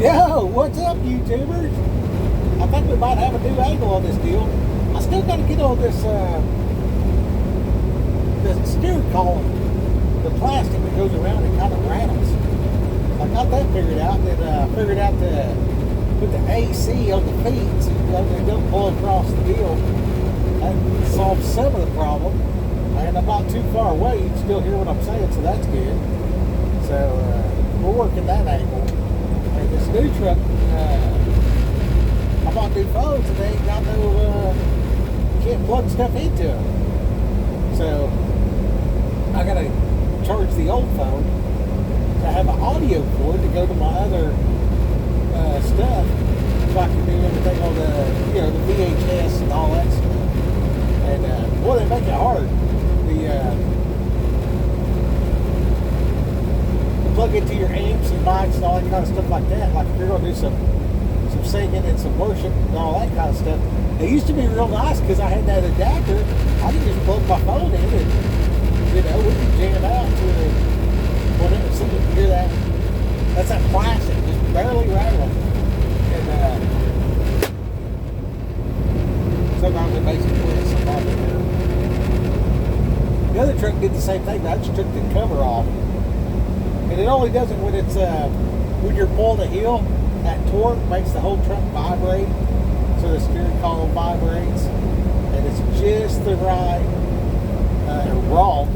Yo, what's up, YouTubers? I think we might have a new angle on this deal. I still got to get on this the steering column, the plastic that goes around and kind of rattles. I got that figured out. Then figured out to put the AC on the feet so they don't pull across the deal. That solves some of the problem. And I'm not too far away. You can still hear what I'm saying, so that's good. So we're working that angle. And this new truck, I bought new phones and they ain't got no, you can't plug stuff into them. So I gotta charge the old phone to have an audio cord to go to my other stuff, so I can do everything on the, the VHS and all that stuff. And boy, they make it hard. The plug into your amps and mics and all that kind of stuff like that. Like if you're gonna do some singing and some worship and all that kind of stuff. It used to be real nice because I had that adapter. I could just plug my phone in and we could jam out to whatever. So you can hear that. That's that plastic, just barely rattling. And sometimes it makes it twist, sometimes it doesn't. The other truck did the same thing, but I just took the cover off. And it only does it when it's when you're pulling a hill. That torque makes the whole truck vibrate, so the steering column vibrates, and it's just the right wrong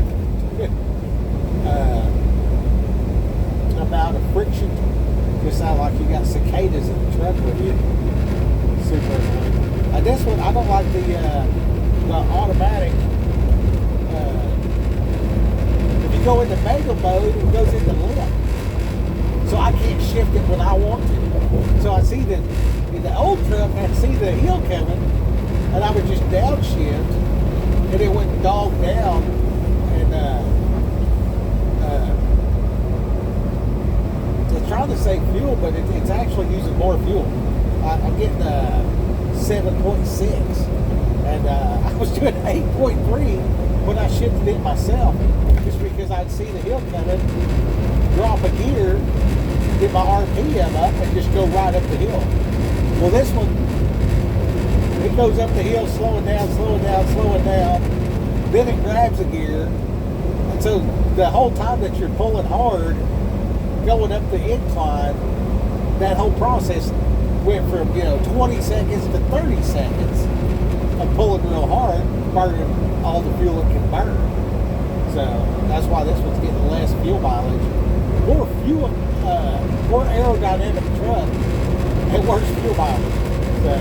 amount of friction. Just sound like you got cicadas in the truck with you. Super annoying. This one, I don't like the automatic. If you go into manual mode, it goes into limp. So I can't shift it when I want to. So I see that in the old truck, I'd see the hill coming, and I would just downshift, and it wouldn't dog down, and it's trying to save fuel, but it's actually using more fuel. I'm getting 7.6, and I was doing 8.3 when I shifted it myself, just because I'd see the hill coming, drop a gear, get my RPM up, and just go right up the hill. Well, this one, it goes up the hill, slowing down, then it grabs a gear, and so the whole time that you're pulling hard, going up the incline, that whole process went from 20 seconds to 30 seconds of pulling real hard, burning all the fuel it can burn. So that's why this one's getting less fuel mileage. More fuel, more aerodynamic truck, and worse fuel mileage. So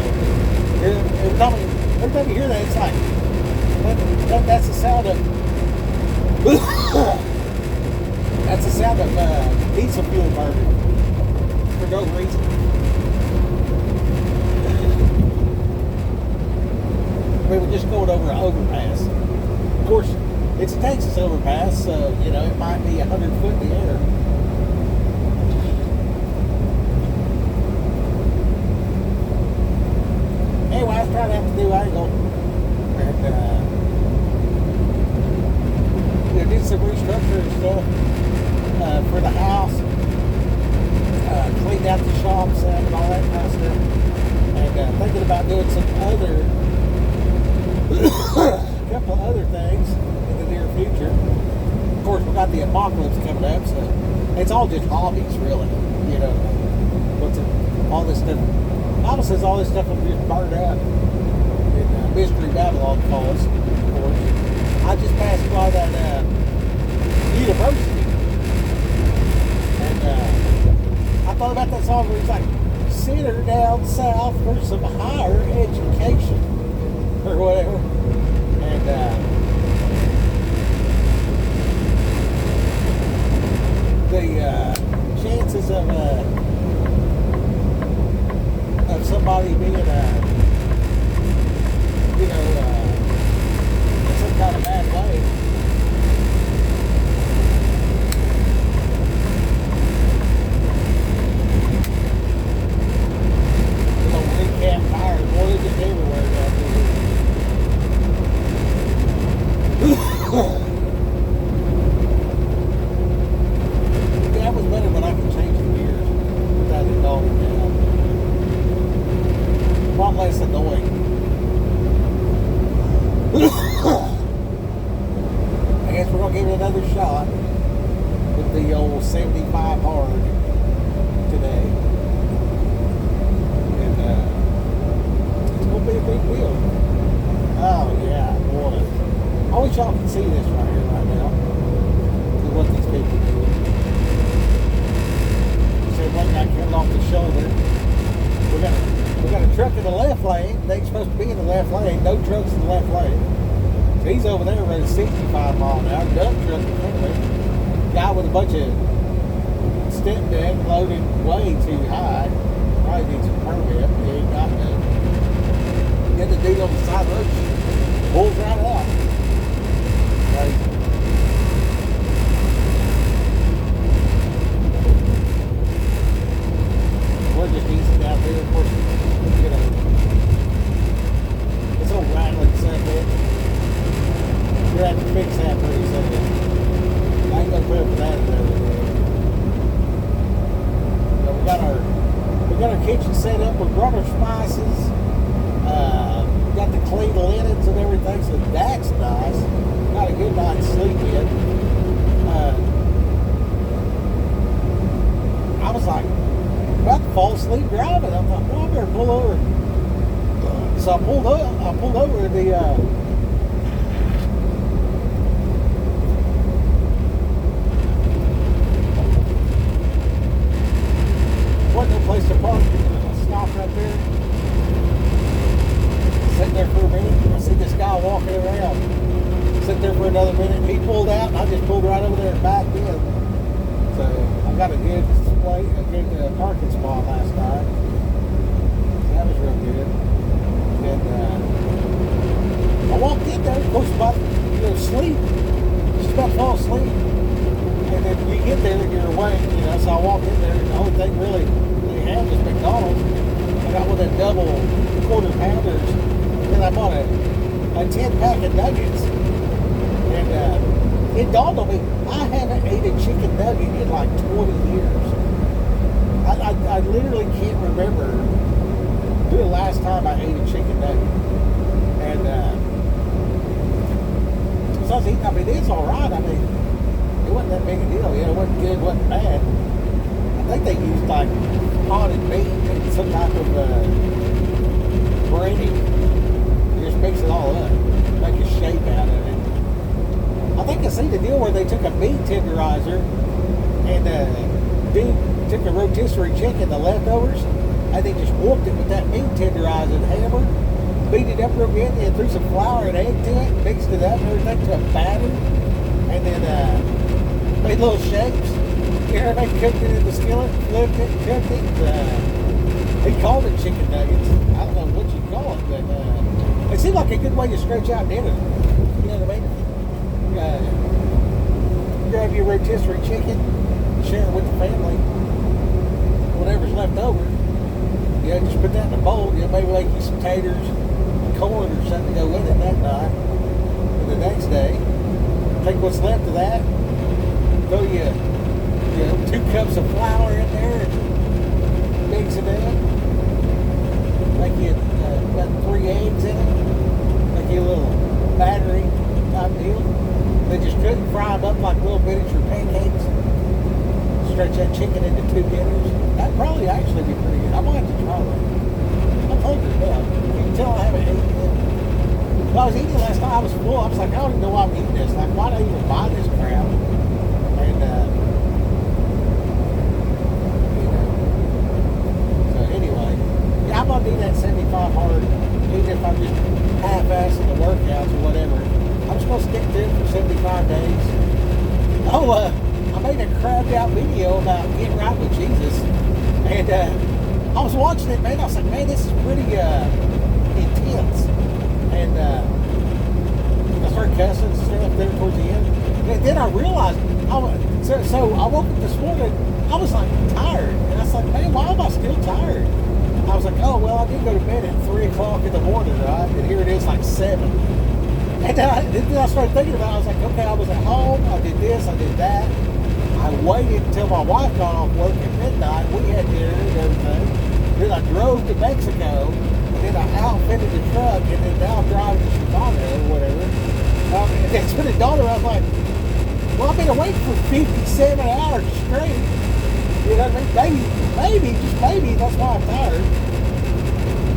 every time you hear that, it's like that's the sound of that's the sound of diesel fuel burning for no reason. We were just going over an overpass. Of course, it's a Texas overpass, so it might be 100 foot in the air. Anyway, I was trying to have to do angle, and did some restructuring and stuff for the house, cleaned out the shop set and all that kind of stuff, and thinking about doing some other, couple of other things in the near future. Of course, we got the apocalypse coming up, so it's all just hobbies, really. All this stuff. The Bible says all this stuff will just burn up in Mystery Babylon Falls, of course. I just passed by that university, and I thought about that song where he's like, "Send her down south for some higher education," or whatever. And the chances of somebody being in some kind of bad way. Little recap tires, boy, they're just everywhere down here. That was better when I could change the gears without it all. lane. They ain't supposed to be in the left lane. No trucks in the left lane. So he's over there running 65 miles an hour. Dump truck in front of me. Guy with a bunch of step deck loaded way too high. Probably needs a permit. He ain't got none. Get the dude on the side of the road. Pulls right out. Crazy. We're just easing out there. Of course, you know, this old rattling Sunday. We're going to have to fix that pretty soon. I ain't gonna put up with that another day. But we got our kitchen set up. We brought our spices. We got the clean linens and everything, so that's nice. Got a good night's sleep in. I was like about to fall asleep driving. I'm like, well, I better pull over. So I pulled over in the wasn't no place to park. I stopped right there. Sitting there for a minute. I see this guy walking around. Sit there for another minute. He pulled out, and I just pulled right over there and backed in. So I got a good parking spot last night. That was real good. And I walked in there, of course, about sleep. Just about to fall asleep. And then you get there and you're awake, so I walked in there, and the only thing really they had was McDonald's. I got one of them double quarter pounders, and I bought a 10-pack of nuggets. And it dawned on me, I haven't ate a chicken nugget in like 20 years. I literally can't remember the last time I ate a chicken nugget. And so I was eating, it's alright. It wasn't that big a deal. It wasn't good, it wasn't bad. I think they used like potted meat and some type of breading. You just mix it all up, make a shape out of it. I think I seen the deal where they took a meat tenderizer and dude took a rotisserie chicken, the leftovers, and they just whooped it with that meat tenderizer hammer, beat it up real good, and threw some flour and egg to it, mixed it up and everything to a batter, and then made little shapes. They cooked it in the skillet, flipped it, cooked it. He called it chicken nuggets. I don't know what you call it, but it seemed like a good way to stretch out dinner. You know what I mean? Grab your rotisserie chicken, share it with the family. Whatever's left over, just put that in a bowl. Maybe make you some taters, corn, or something to go with it that night. And the next day, take what's left of that, throw you 2 cups of flour in there, and mix it up. Make you about 3 eggs in it. Make you a little battery type deal. They just cook and fry them up like little miniature pancakes. Stretch that chicken into 2 dinners. That'd probably actually be pretty good. I might have to try that. I'm hungry now. You can tell I haven't eaten yet. When I was eating last night, I was full. I was like, I don't even know why I'm eating this. Like, why do I even buy this crap? And, so anyway, I'm going to do that 75 hard, even if I'm just half-assing the workouts or whatever. I'm just going to stick to it for 75 days. Oh, I made a crabbed out video about getting right with Jesus. And I was watching it, man. I was like, man, this is pretty intense. And I started cussing and stuff there towards the end. And then I realized, so I woke up this morning, I was like tired. And I was like, man, why am I still tired? I was like, oh, well, I did go to bed at 3 o'clock in the morning, right? And here it is like 7. And then I started thinking about it. I was like, okay, I was at home, I did this, I did that. I waited until my wife got off work at midnight. We had dinner and everything. Then I drove to Mexico, and then I outfitted the truck, and then now I'm driving to Chicago or whatever. And then to the daughter, I was like, well, I've been awake for 57 hours straight. You know what I mean? Maybe, just maybe, that's why I'm tired.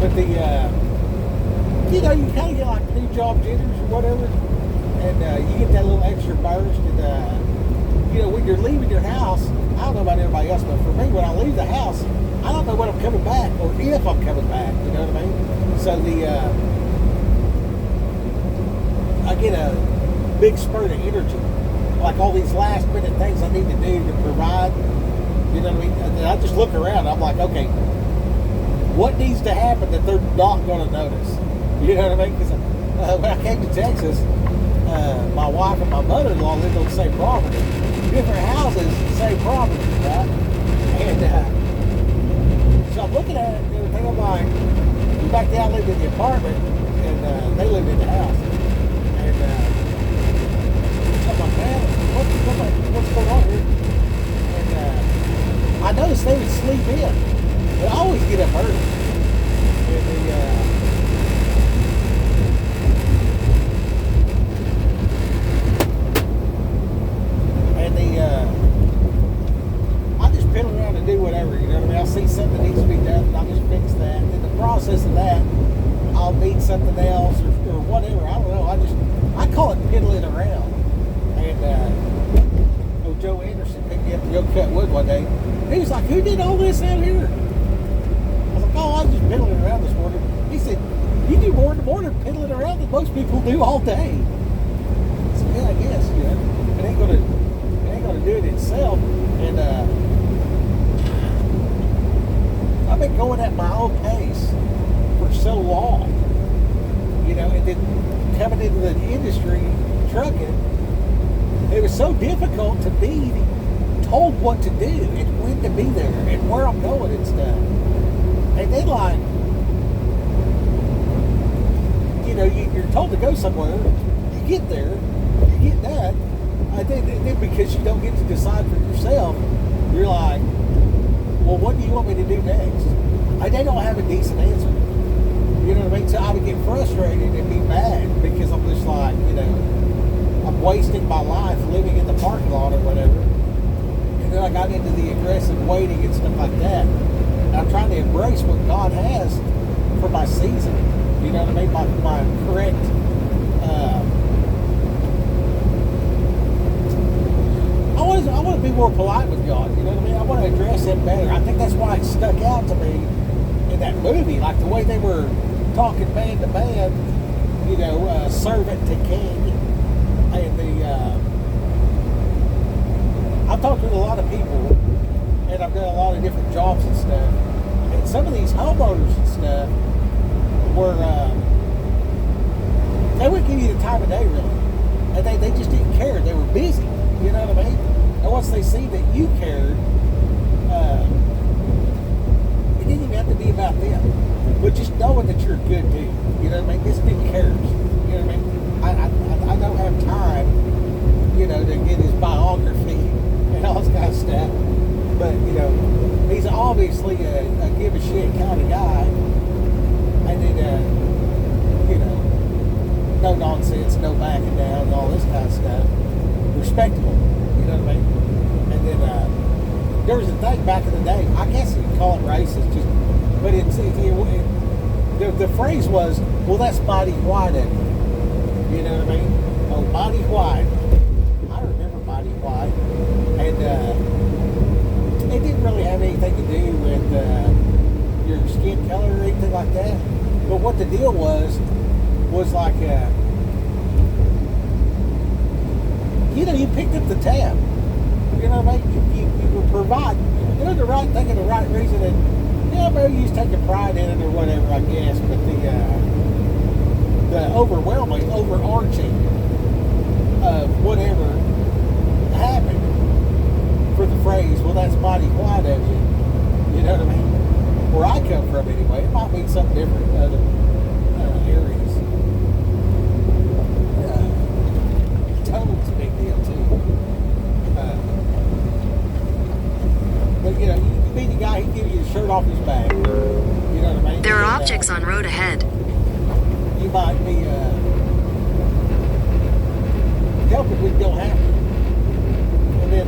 But you kind of get like new job jitters or whatever, and you get that little extra burst, and when you're leaving your house, I don't know about everybody else, but for me, when I leave the house, I don't know when I'm coming back or if I'm coming back. You know what I mean? So I get a big spurt of energy, like all these last minute things I need to do to provide. You know what I mean? And I just look around. I'm like, okay, what needs to happen that they're not going to notice? You know what I mean? Because when I came to Texas, my wife and my mother-in-law lived on the same property, different houses, same property, right? And so I'm looking at it and everything. I'm like, back then I lived in the apartment, and they lived in the house. And I'm like, man, what's going on here? And I noticed they would sleep in, but I always get up early. And I just piddle around and do whatever, you know what I mean? I'll see something that needs to be done, and I'll just fix that. And in the process of that, I'll need something else or whatever. I don't know. I call it piddling around. And Joe Anderson picked me up to go cut wood one day. He was like, "Who did all this out here?" I was like, "Oh, I was just piddling around this morning." He said, "You do more in the morning piddling around than most people do all day." I said, "Yeah, I guess, you know, it ain't gonna do it itself." And I've been going at my own pace for so long, you know, and then coming into the industry, trucking, it was so difficult to be told what to do and when to be there and where I'm going and stuff. And then, like, you know, you're told to go somewhere, you get there, you get done, and then because you don't get to decide for yourself, you're like, well, what do you want me to do next? They don't have a decent answer. You know what I mean? So I would get frustrated and be mad because I'm just like, you know, I'm wasting my life living in the parking lot or whatever. And then I got into the aggressive waiting and stuff like that. And I'm trying to embrace what God has for my season. You know what I mean? My correct I want to be more polite with God. You know what I mean? I want to address Him better. I think that's why it stuck out to me in that movie, like the way they were talking man to man, you know, servant to king. And I've talked with a lot of people, and I've done a lot of different jobs and stuff. And some of these homeowners and stuff were, they wouldn't give you the time of day, really. And they just didn't care. They were busy. You know what I mean? And once they see that you cared, it didn't even have to be about them. But just knowing that you're a good dude. You know what I mean? This dude cares. You know what I mean? I don't have time, you know, to get his biography and all this kind of stuff. But, you know, he's obviously a give a shit kind of guy. And then, you know, no nonsense, no backing down, and all this kind of stuff. Respectable, you know what I mean? And then there was a thing back in the day, I guess you could call it racist, just, but the phrase was, well, that's mighty white of you. You know what I mean? Oh, mighty white. I remember mighty white. And it didn't really have anything to do with your skin color or anything like that. But what the deal was like, you know, you picked up the tab. You know what I mean? You were providing. You were doing the right thing and the right reason. And, you know, maybe you was taking pride in it or whatever, I guess. But the overwhelming, overarching of whatever happened for the phrase, well, that's mighty white of you. You know what I mean? Where I come from, anyway. It might mean something different in other areas. Total's a big deal, too. But, you know, you meet a guy, he'd give you his shirt off his back. You know what I mean? There are objects on road ahead. You might be helping when you don't have to. And then,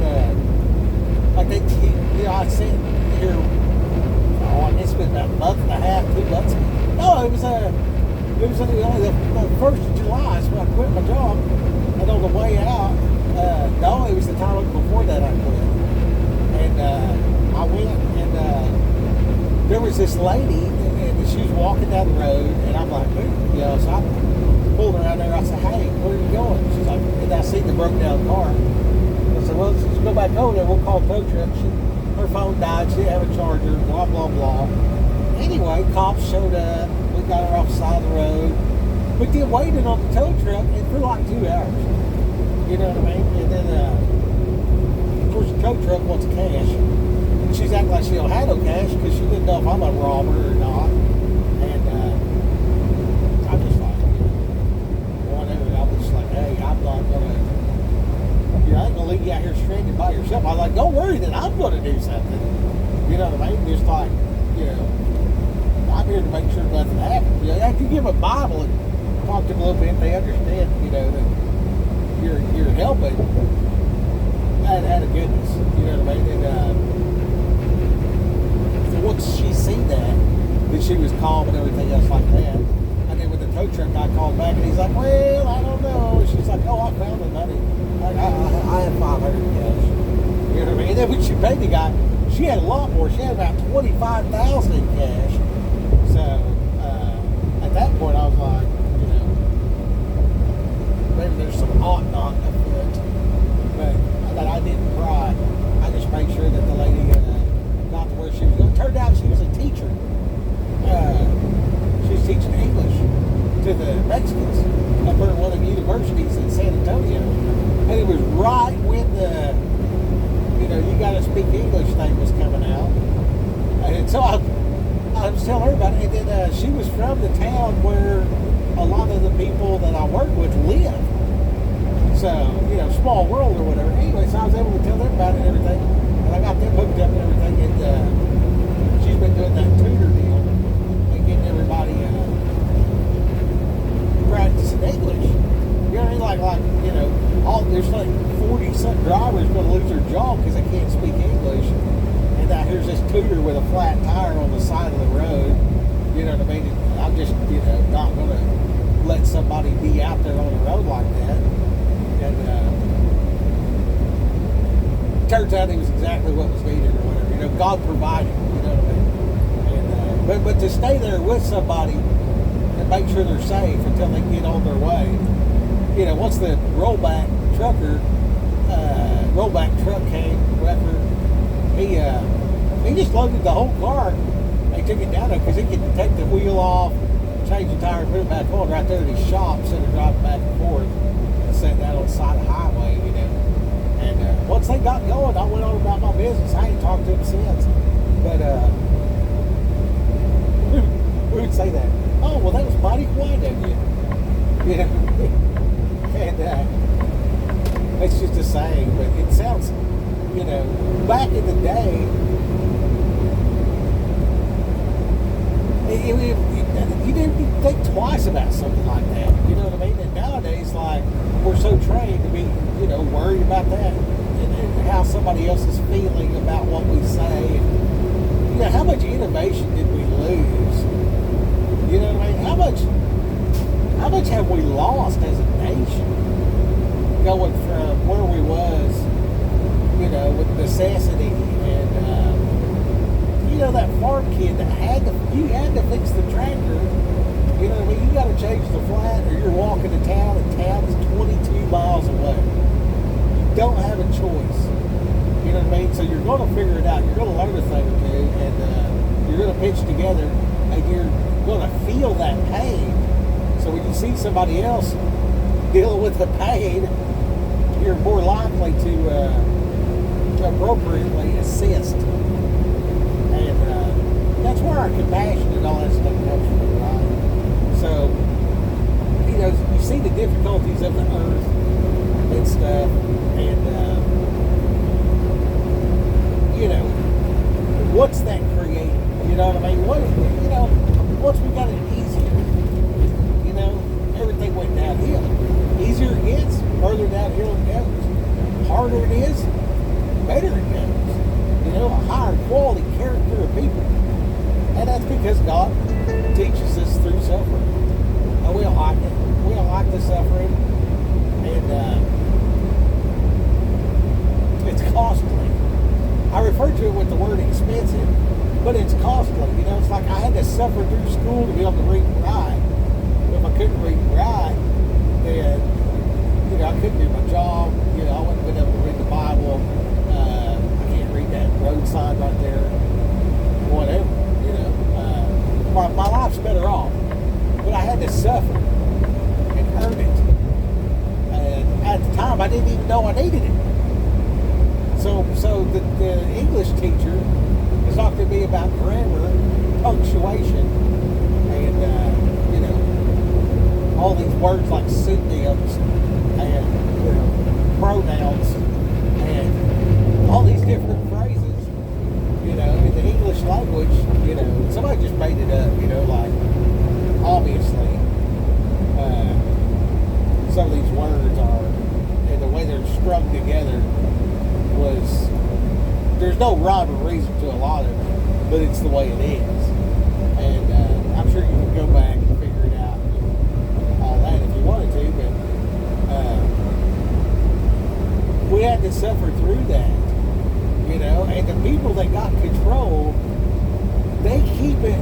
like they, you know, I said here, I guess it's been about a month and a half, 2 months. No, it was only the 1st of July, so I quit my job. And on the way out, no, it was the time before that I quit. And I went, and there was this lady, and And she was walking down the road, and I'm like, "Who?" So I pulled her out there. I said, "Hey, where are you going?" She's like, and I seen the broke down car. I said, "Well, let's go back over there. We'll call tow truck." Her phone died. She didn't have a charger. Blah blah blah. Anyway, cops showed up. We got her off the side of the road. We then waited on the tow truck for like 2 hours. You know what I mean? And then, of course, the tow truck wants cash. And she's acting like she don't have no cash because she didn't know if I'm a robber or not. And I'm just like, whatever. I'm just like, hey, I'm not gonna. I ain't gonna leave you out here stranded by yourself. I'm like, don't worry that I'm gonna do something. You know what I mean? Just like, I'm here to make sure nothing happens. After you give a Bible and talk to them a little bit, they understand, that you're helping out of goodness. You know what I mean? And once she seen that she was calm and everything else like that. And then when the tow truck guy called back and he's like, well, I don't know. And she's like, oh, I found the money. I have 500 cash. You know what I mean? And then when she paid the guy, she had a lot more. She had about 25,000 in cash. So at that point, I was like, maybe there's some ought not afoot. But I didn't cry. I just made sure that the lady got to where she was going. Turned out she was a teacher. She was teaching English to the Mexicans up at one of the universities in San Antonio. And it was right when the you got to speak English thing was coming out. And so I was telling her about it. And then she was from the town where a lot of the people that I work with live. So, small world or whatever. Anyway, so I was able to tell them about it and everything. And I got them hooked up and everything. And she's been doing that tutor deal and getting everybody practicing English. You know what I mean? There's like 40-some drivers going to lose their job because they can't speak English. And now here's this tutor with a flat tire on the side of the road. You know what I mean? I'm just, not going to let somebody be out there on the road like that. And turns out it was exactly what was needed or whatever. God provided, you know what I mean? And, but to stay there with somebody and make sure they're safe until they get on their way. Once the rollback truck came, whatever, he just loaded the whole car. They took it down there because he could take the wheel off, change the tire, put it back on right there at his shop instead of driving back and forth and sitting that on the side of the highway, And once they got going, I went on about my business. I ain't talked to him since. But we would say that. Oh, well, that was mighty quiet of you. And it's just a saying, but it sounds, back in the day, you didn't think twice about something like that. You know what I mean? And nowadays, we're so trained to be, worried about that and how somebody else is feeling about what we say. And, how much innovation did we lose? You know what I mean? How much have we lost as a nation? Going from where we was, with necessity and, that farm kid that you had to fix the tractor. You know what I mean? You got to change the flat or you're walking to town and town is 22 miles away. You don't have a choice. You know what I mean? So you're going to figure it out. You're going to learn a thing or two and you're going to pitch together and you're going to feel that pain. So when you see somebody else dealing with the pain, you're more likely to appropriately assist. And that's where our compassion and all that stuff comes from, right? So, you see the difficulties of the earth and stuff, and, what's that creating? You know what I mean? Once we got it easier, everything went downhill. Easier it gets, further downhill it goes. Harder it is, better it goes. A higher quality character of people. And that's because God teaches us through suffering. And we don't like it. We don't like the suffering. And it's costly. I refer to it with the word expensive but it's costly. You know, it's like I had to suffer through school to be able to read and write. If I couldn't read and write, then, you know, I couldn't do my job. You know, I wouldn't have been able to read the Bible. I can't read that road sign right there. Whatever, you know. My life's better off. But I had to suffer and earn it. And at the time, I didn't even know I needed it. So the English teacher was talking to me about grammar, punctuation, and, you know, all these words like synonyms and, you know, pronouns and all these different phrases, you know, in the English language, you know, somebody just made it up, you know, like, obviously, some of these words are, and the way they're strung together was, there's no rhyme or reason to a lot of it, but it's the way it is. And I'm sure you can go back and figure it out and all that if you wanted to, but we had to suffer through that, you know, and the people that got control, they keep it,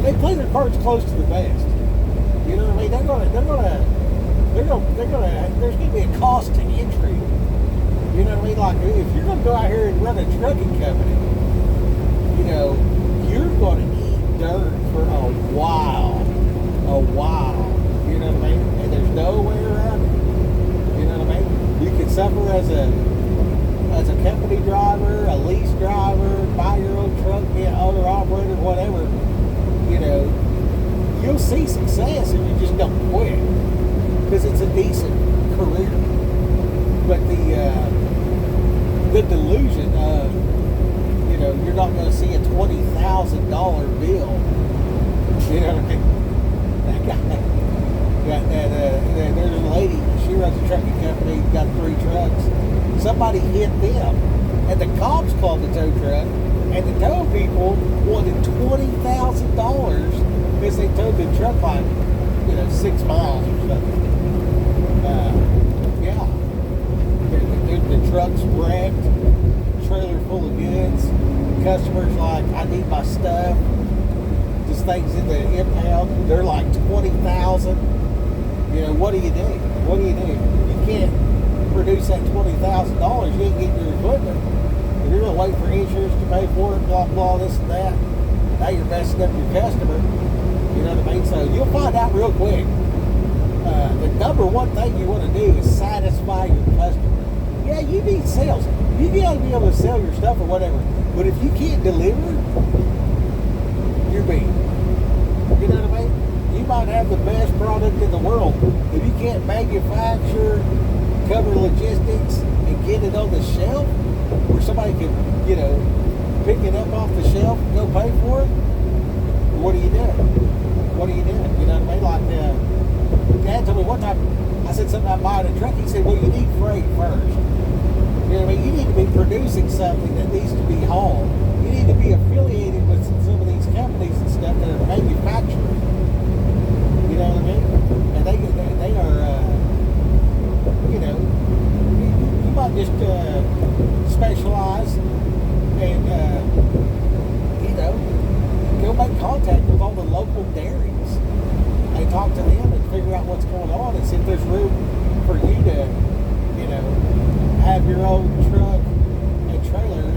they play their cards close to the vest. You know what I mean? There's gonna be a cost to entry. You know what I mean? Like, if you're gonna go out here and run a trucking company, you know, you're gonna eat dirt for a while. You know what I mean? And there's no way around it. You know what I mean? You can suffer as a company driver, a lease driver, buy your own truck, be an owner operator, whatever. You know, you'll see success if you just don't quit, because it's a decent career. But the delusion of, you know, you're not going to see a $20,000 bill. You know what I mean? That guy got that. There's a lady. She runs a trucking company. Got 3 trucks. Somebody hit them, and the cops called the tow truck, and the tow people wanted $20,000 because they towed the truck like, you know, 6 miles or something. Yeah. The truck's wrecked, trailer full of goods. Customers like, I need my stuff. This thing's in the impound. They're like $20,000. You know, what do you do? What do you do? You can't produce that $20,000. You ain't getting your equipment. If you're gonna wait for insurance to pay for it, blah blah, this and that. Now you're messing up your customer. You know what I mean? So you'll find out real quick. The number one thing you want to do is satisfy your customer. Yeah, you need sales. You gotta be able to sell your stuff or whatever. But if you can't deliver, you're beat. You know what I mean? You might have the best product in the world. If you can't manufacture, cover logistics, and get it on the shelf, where somebody can, you know, pick it up off the shelf and go pay for it, what do you do? What do you do? You know what I mean? Like, Dad told me one time, I said something about buying a truck. He said, well, you need freight first. You know what I mean? You need to be producing something that needs to be hauled. You need to be affiliated with some of these companies and stuff that are manufacturing. You know what I mean? And they are, you know, you might just specialize and, you know, go make contact with all the local dairies and talk to them and figure out what's going on and see if there's room for you to, you know, have your own truck and trailer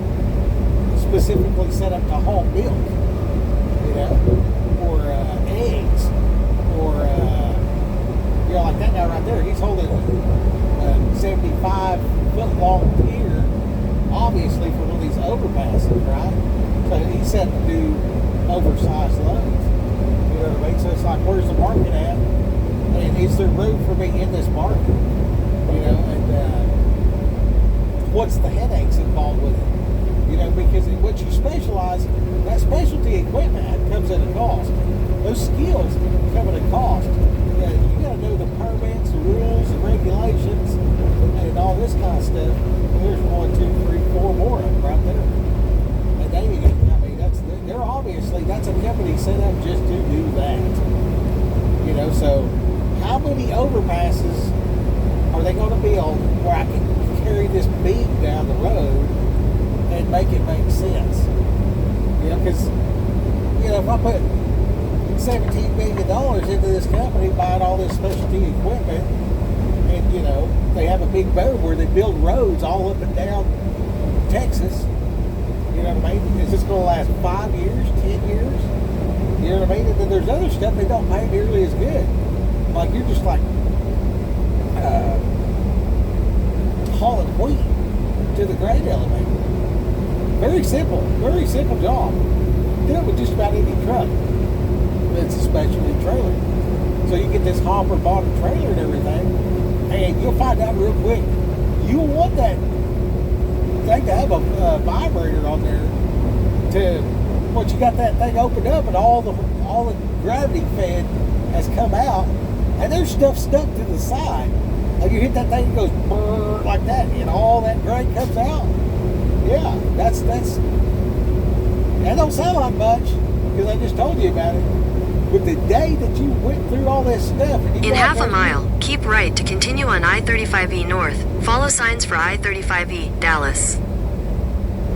specifically set up to haul milk, you know, or eggs, or, you know, like that guy right there, he's holding a 75-foot-long pier, obviously for one of these overpasses, right? So he's set to do oversized loads. You know what I mean? So it's like, where's the market at? And is there room for me in this market? You know, and what's the headaches involved with it? You know, because what you specialize, that specialty equipment comes at a cost. Those skills come at a cost. You got to know the permits, the rules, the regulations, and all this kind of stuff. There's 1, 2, 3, 4 more of them right there. And they, I mean, they're obviously, that's a company set up just to do that. You know, so how many overpasses are they going to build where I can carry this beam down the road and make it make sense. Because if I put $17 million into this company buying all this specialty equipment, and they have a big boom where they build roads all up and down Texas. You know what I mean? Is this going to last 5 years, 10 years? You know what I mean? And then there's other stuff they don't pay nearly as good. Like you're just like hauling wheat to the grain elevator. Very simple job. Do it with just about any truck. It's a specialty trailer. So you get this hopper bottom trailer and everything, and you'll find out real quick, you'll want that thing to have a vibrator on there once you got that thing opened up and all the gravity fed has come out, and there's stuff stuck to the side. Like you hit that thing, it goes brrr, like that, and all that grain comes out. Yeah, that don't sound like much because I just told you about it. But the day that you went through all this stuff, and in half a mile, keep right to continue on I-35E North. Follow signs for I-35E Dallas.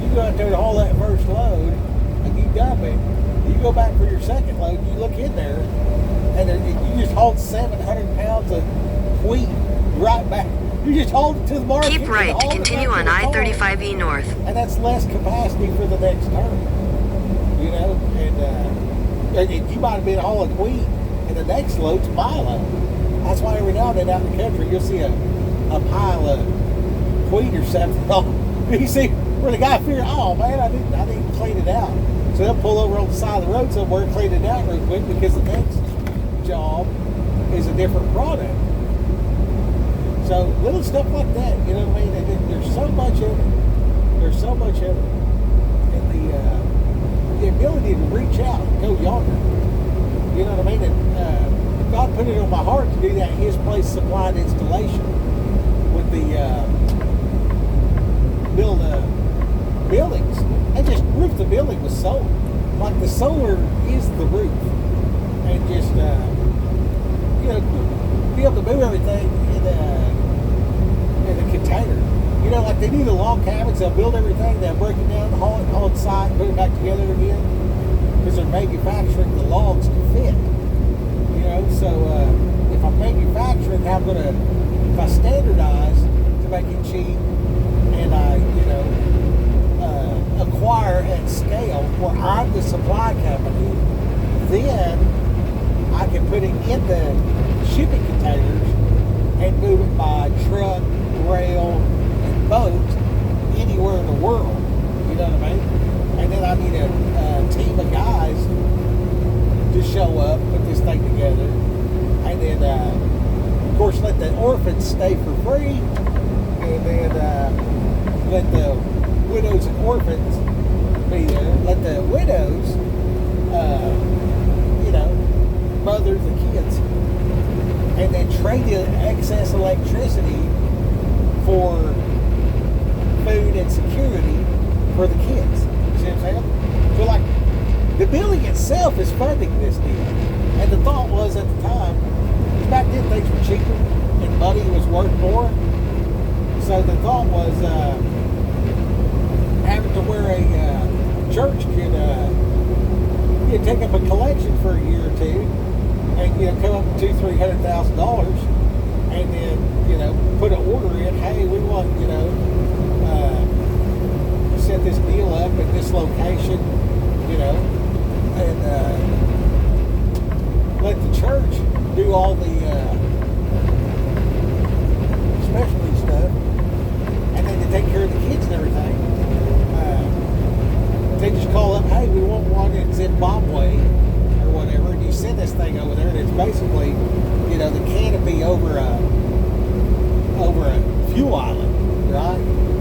You go out there to haul that first load, and you dump it. You go back for your second load. You look in there, and you just hauled 700 pounds of wheat right back. You just hold it to the market. Keep right to continue on I-35E North. And that's less capacity for the next turn. And you might have been hauling wheat, and the next load's milo. That's why every now and then out in the country, you'll see a pile of wheat or something. You see where the guy figured, oh man, I didn't clean it out. So they'll pull over on the side of the road somewhere and clean it out real quick because the next job is a different product. So little stuff like that, you know what I mean? And there's so much of it. There's so much of it. And the ability to reach out and go yonder. You know what I mean? And God put it on my heart to do that His Place Supply and Installation with the build buildings. And just roof the building with solar. Like the solar is the roof. And just, be able to move everything in a container. Like they need a log cabins, they'll build everything, they'll break it down, haul it on site, put it back together again. Because they're manufacturing the logs to fit. So if I'm manufacturing, if I standardize to make it cheap and I, acquire at scale where I'm the supply company, then I can put it in the shipping containers and move it by truck, rail, and boat anywhere in the world. You know what I mean? And then I need a team of guys to show up, put this thing together, and then, of course, let the orphans stay for free, and then let the widows and orphans be there. Let the widows, mother the kids, and then trade the excess electricity for food and security for the kids. You see what I'm saying? So like the building itself is funding this deal. And the thought was at the time, back then things were cheaper and money was worth more. So the thought was having to where a church could take up a collection for a year or two and come up to $200,000-$300,000 and then put an order in. Hey, we want set this deal up at this location, and let the church do all the specialty stuff, and then they take care of the kids and everything. They just call up, hey, we want one in Zimbabwe or whatever, and you send this thing over there, and it's basically, the canopy over a fuel island, right?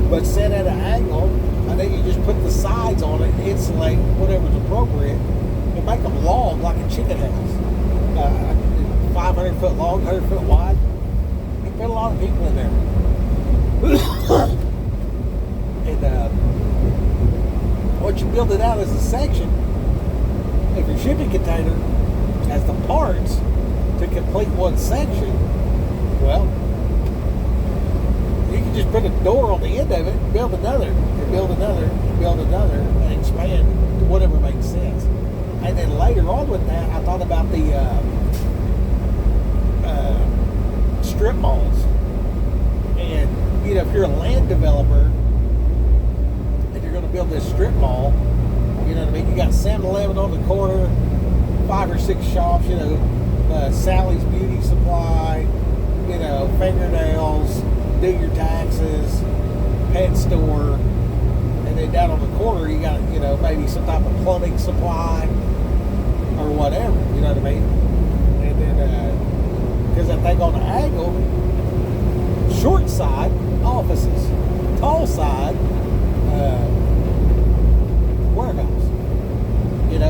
But set at an angle, and then you just put the sides on it and insulate whatever's appropriate and make them long like a chicken house. 500 foot long, 100 foot wide. You put a lot of people in there. And once you build it out as a section, if your shipping container has the parts to complete one section, well, you can just put a door on the end of it, and build another, and build another, and build another, and expand to whatever makes sense. And then later on with that, I thought about the strip malls. And, if you're a land developer and you're going to build this strip mall, you know what I mean? You got 7-Eleven on the corner, 5 or 6 shops, Sally's Beauty Supply, fingernails, do your taxes, pet store, and then down on the corner you got, maybe some type of plumbing supply or whatever, you know what I mean? And then, because I think on the angle, short side, offices, tall side, warehouse.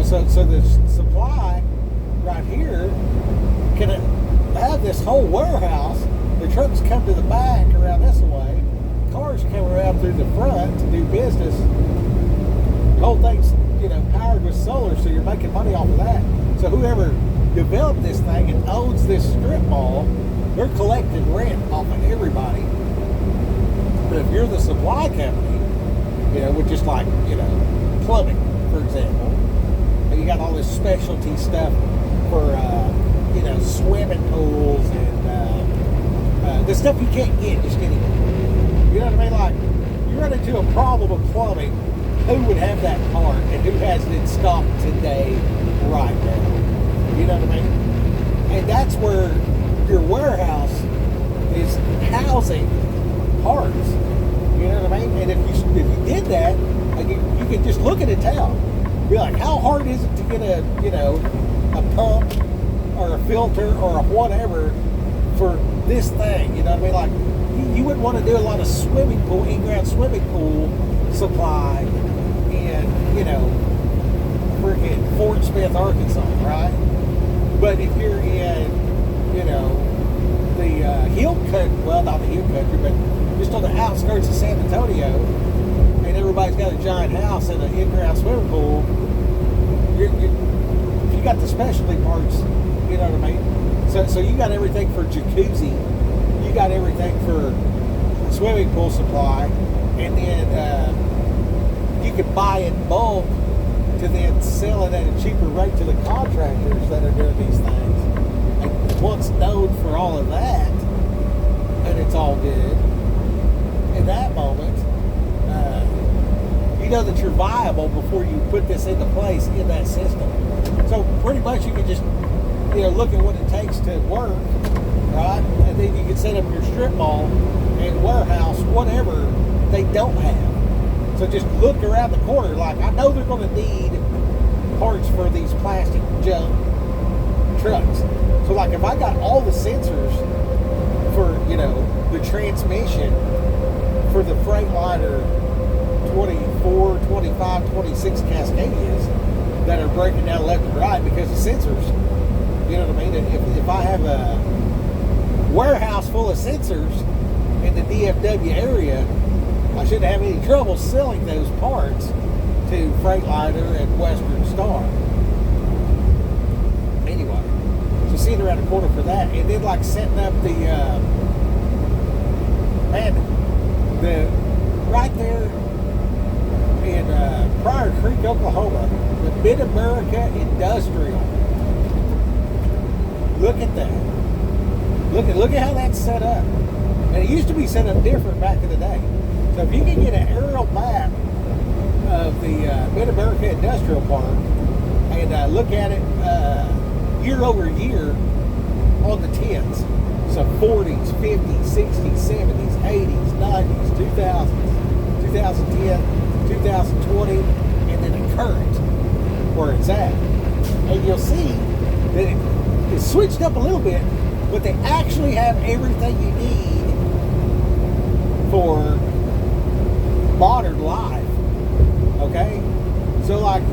So the supply right here can have this whole warehouse. The trucks come to the back around this way. Cars come around through the front to do business. The whole thing's, powered with solar, so you're making money off of that. So whoever developed this thing and owns this strip mall, they're collecting rent off of everybody. But if you're the supply company, with just like, plumbing, for example, and you got all this specialty stuff for, swimming pools and the stuff you can't get just anywhere. You know what I mean? Like, you run into a problem of plumbing, who would have that part and who has it in stock today, right now? You know what I mean? And that's where your warehouse is housing parts. You know what I mean? And if you did that, and you could just look at a town, be like, how hard is it to get a pump or a filter or a whatever for this thing? You know what I mean? Like, you wouldn't want to do a lot of swimming pool, in-ground swimming pool supply in, freaking Fort Smith, Arkansas, right? But if you're in, the hill country, well, not the hill country, but just on the outskirts of San Antonio, and everybody's got a giant house and an in-ground swimming pool, if you got the specialty parts, you know what I mean? So you got everything for jacuzzi, you got everything for swimming pool supply, and then you can buy in bulk to then sell it at a cheaper rate to the contractors that are doing these things. And once known for all of that, and it's all good, in that moment, you know that you're viable before you put this into place in that system. So pretty much you can just, look at what it takes to work, right? And then you can set up your strip mall and warehouse, whatever they don't have. So just look around the corner, like, I know they're going to need parts for these plastic junk trucks. So like, if I got all the sensors for, the transmission for the Freightliner 24, 25, 26 Cascadias that are breaking down left and right because of sensors, you know what I mean? If I have a warehouse full of sensors in the DFW area, I shouldn't have any trouble selling those parts to Freightliner and Western Star. Anyway, so seeing around the corner for that, and then like setting up the right there in Pryor Creek, Oklahoma, the Mid-America Industrial. Look at that. Look at how that's set up. And it used to be set up different back in the day. So if you can get an aerial map of the Mid-America Industrial Park and look at it year over year on the 10s, so 40s, 50s, 60s, 70s, 80s, 90s, 2000s, 2010, 2020, and then the current, where it's at. And you'll see that it's switched up a little bit, but they actually have everything you need for modern life. Okay? So like,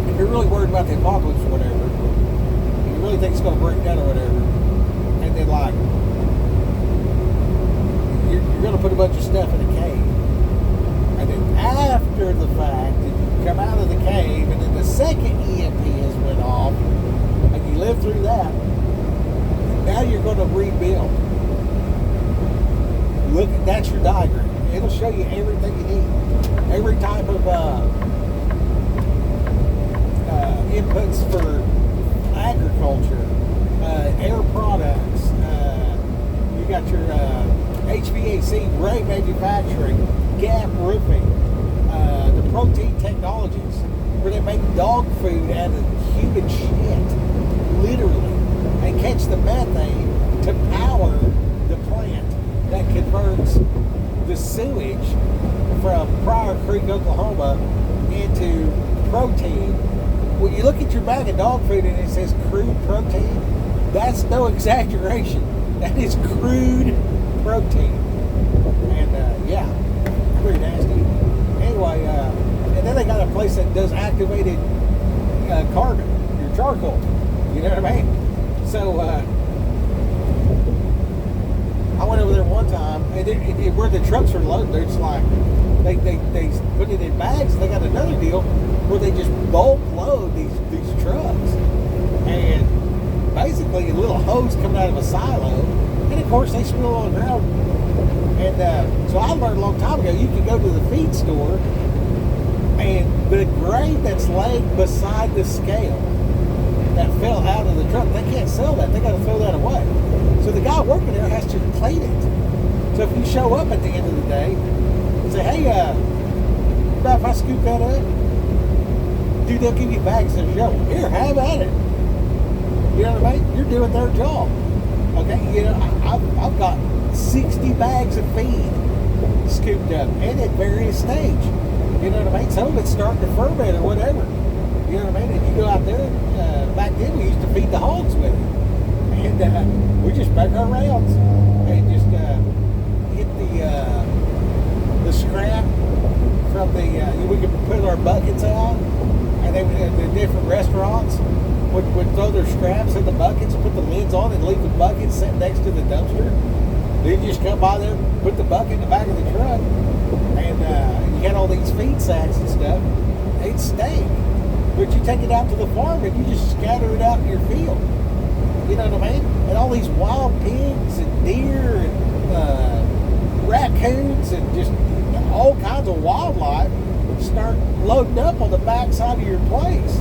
if you're really worried about the apocalypse or whatever, and you really think it's going to break down or whatever, and then like, you're going to put a bunch of stuff in a cave, and then after the fact, you come out of the cave, and then the second EMP has went off, and you live through that, now you're going to rebuild. That's your diagram. It'll show you everything you need. Every type of inputs for agriculture, air products. You got your HVAC, Ray Manufacturing, Gap Roofing, the Protein Technologies, where they make dog food out of human shit, literally, and catch the methane to power the plant that converts the sewage from Pryor Creek, Oklahoma, into protein. When you look at your bag of dog food and it says crude protein, that's no exaggeration. That is crude protein. And yeah, pretty nasty. Anyway, and then they got a place that does activated carbon, your charcoal. You know what I mean? So I went over there one time, and where the trucks are loaded, it's like they put it in bags. They got another deal where they just bulk load these trucks, and basically a little hose coming out of a silo, and of course they spill on the ground. And so I learned a long time ago, you can go to the feed store, and the grain that's laid beside the scale that fell out of the truck, they can't sell that. They got to throw that away. So the guy working there has to clean it. So if you show up at the end of the day and say, hey, if I scoop that up, dude, they'll give you bags and show. Here, have at it. You know what I mean? You're doing their job. Okay, you know, I've got 60 bags of feed scooped up and at various stages. You know what I mean? Some of it's starting to ferment or whatever. You know what I mean? And you go out there, back then we used to feed the hogs with it. And we just make our rounds and just hit the scrap from we could put our buckets out, and they would, the different restaurants would throw their scraps in the buckets, put the lids on, and leave the buckets sitting next to the dumpster. Then you just come by there, put the bucket in the back of the truck, and you had all these feed sacks and stuff. They'd stink. But you take it out to the farm and you just scatter it out in your field. You know what I mean? And all these wild pigs and deer and raccoons and just all kinds of wildlife start loading up on the backside of your place.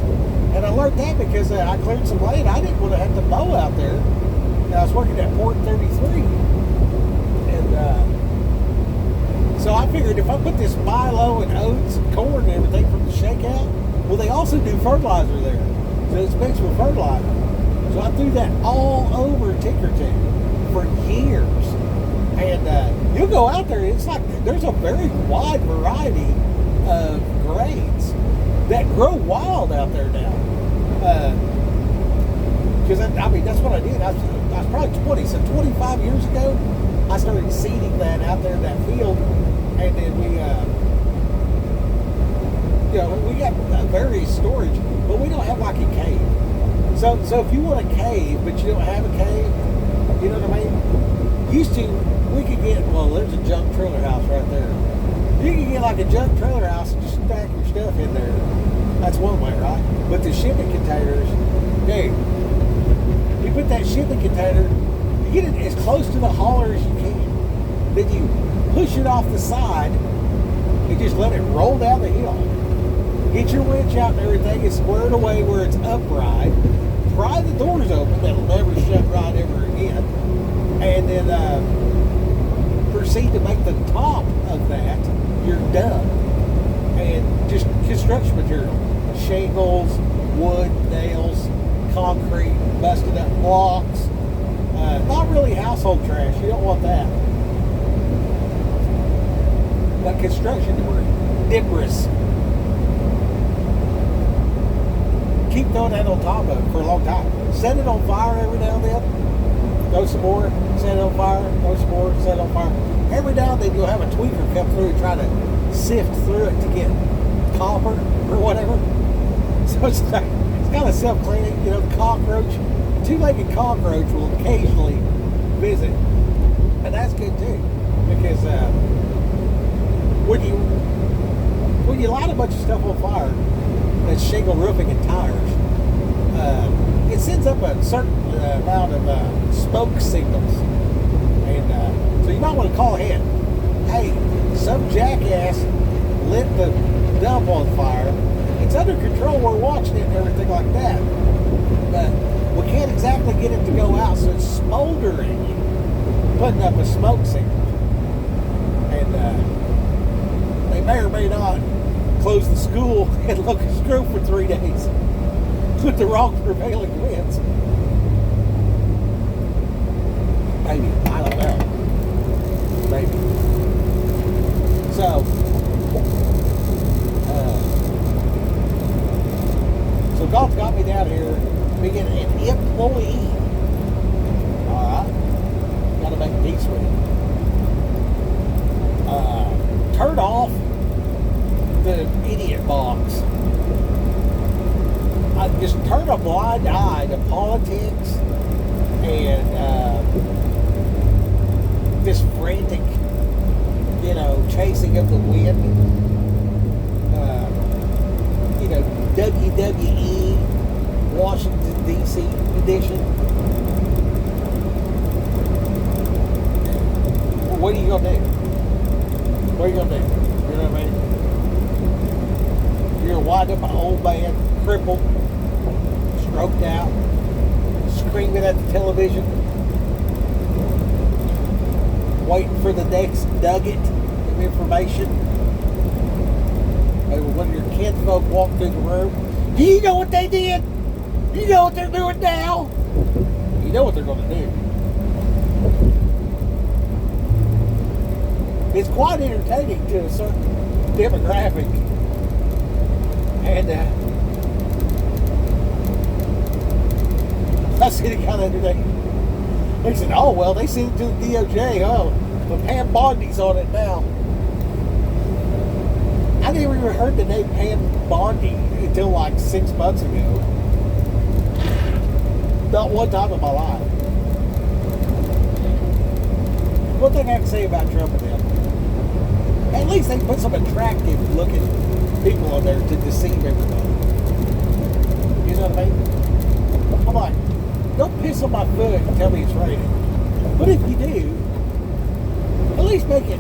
And I learned that because I cleared some land. I didn't want to have to mow out there. And I was working at Port 33. And so I figured if I put this milo and oats and corn and everything from the shakeout, well, they also do fertilizer there. So it's mixed with fertilizer. So I threw that all over Tinkerton for years. And you'll go out there, it's like there's a very wide variety of grains that grow wild out there now. Because, I mean, that's what I did. I was probably 20, so 25 years ago, I started seeding that out there in that field. And then we got various storage, but we don't have like a cave. So if you want a cave, but you don't have a cave, you know what I mean? Used to, we could get, well, there's a junk trailer house right there. You can get like a junk trailer house and just stack your stuff in there. That's one way, right? But the shipping containers, dude, you put that shipping container, you get it as close to the hauler as you can. Then you push it off the side and just let it roll down the hill. Get your winch out and everything is squared away where it's upright. Pry the doors open, that'll never shut right ever again. And then proceed to make the top of that your dump. And just construction material. Shingles, wood, nails, concrete, busted up blocks. Not really household trash, you don't want that. But construction debris. Keep throwing that on top of it for a long time. Set it on fire every now and then. Throw some more, set it on fire, throw some more, set it on fire. Every now and then you'll have a tweaker come through and try to sift through it to get copper or whatever. So it's kind of self-cleaning. You know, the cockroach, two-legged cockroach will occasionally visit. And that's good too. Because when you light a bunch of stuff on fire, that's shingle roofing and tires, it sends up a certain amount of smoke signals. And so you might want to call ahead. hey, some jackass lit the dump on fire. It's under control. We're watching it and everything like that. But we can't exactly get it to go out, so it's smoldering, putting up a smoke signal. And they may or may not close the school and locust grove for 3 days with the wrong prevailing winds. Maybe. I don't know. Maybe. So golf got me down here being an employee. Alright. Gotta make peace with it. Turn off the idiot box. I just turn a blind eye to politics and this frantic, chasing of the wind. WWE Washington D.C. edition. What are you gonna do? What are you gonna do? You know what I mean? You're gonna wind up an old man, crippled, stroked out, screaming at the television, waiting for the next nugget of information. When your kinfolk walk through the room, do you know what they did? You know what they're doing now? You know what they're going to do. It's quite entertaining to a certain demographic. And I see it kind of entertaining. They said, oh, well, they sent it to the DOJ. Oh, but Pam Bondi's on it now. I never even heard the name Pam Bondi until like 6 months ago. Not one time in my life. One thing I can say about Trump and them, at least they put some attractive looking people on there to deceive everybody. You know what I mean? I'm like, don't piss on my foot and tell me it's raining. But if you do, at least make it,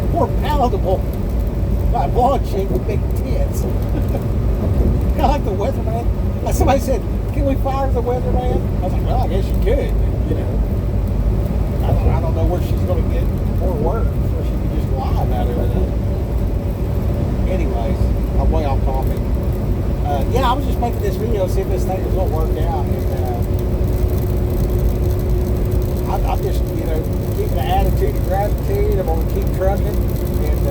more palatable by blonde chick with big tits. Kind of like the weatherman. Like somebody said, can we fire the weatherman? I was like, well, I guess you could. I don't know where she's going to get more work, where she can just lie about everything. Anyways, I'm way off topic. I was just making this video, see if this thing is going to work out. And I'm just, keeping an attitude of gratitude. I'm going to keep trucking. And,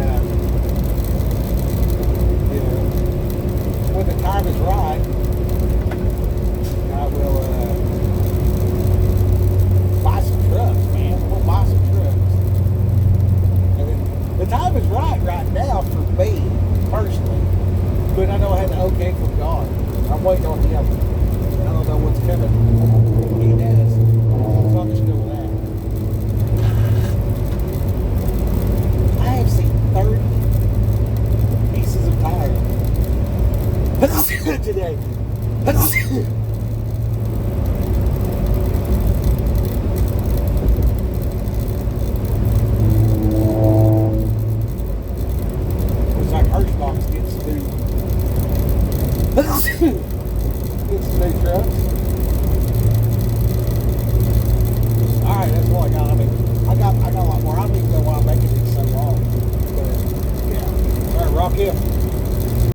when the time is right, I will buy some trucks, man. I'm going to buy some trucks. And the time is right now for me, personally. But I know I had the okay from God. I'm waiting on Him. I don't know what's coming. He does. So I'm just going with that. I have seen 30 pieces of tire today. It's like Hirschbox gets through.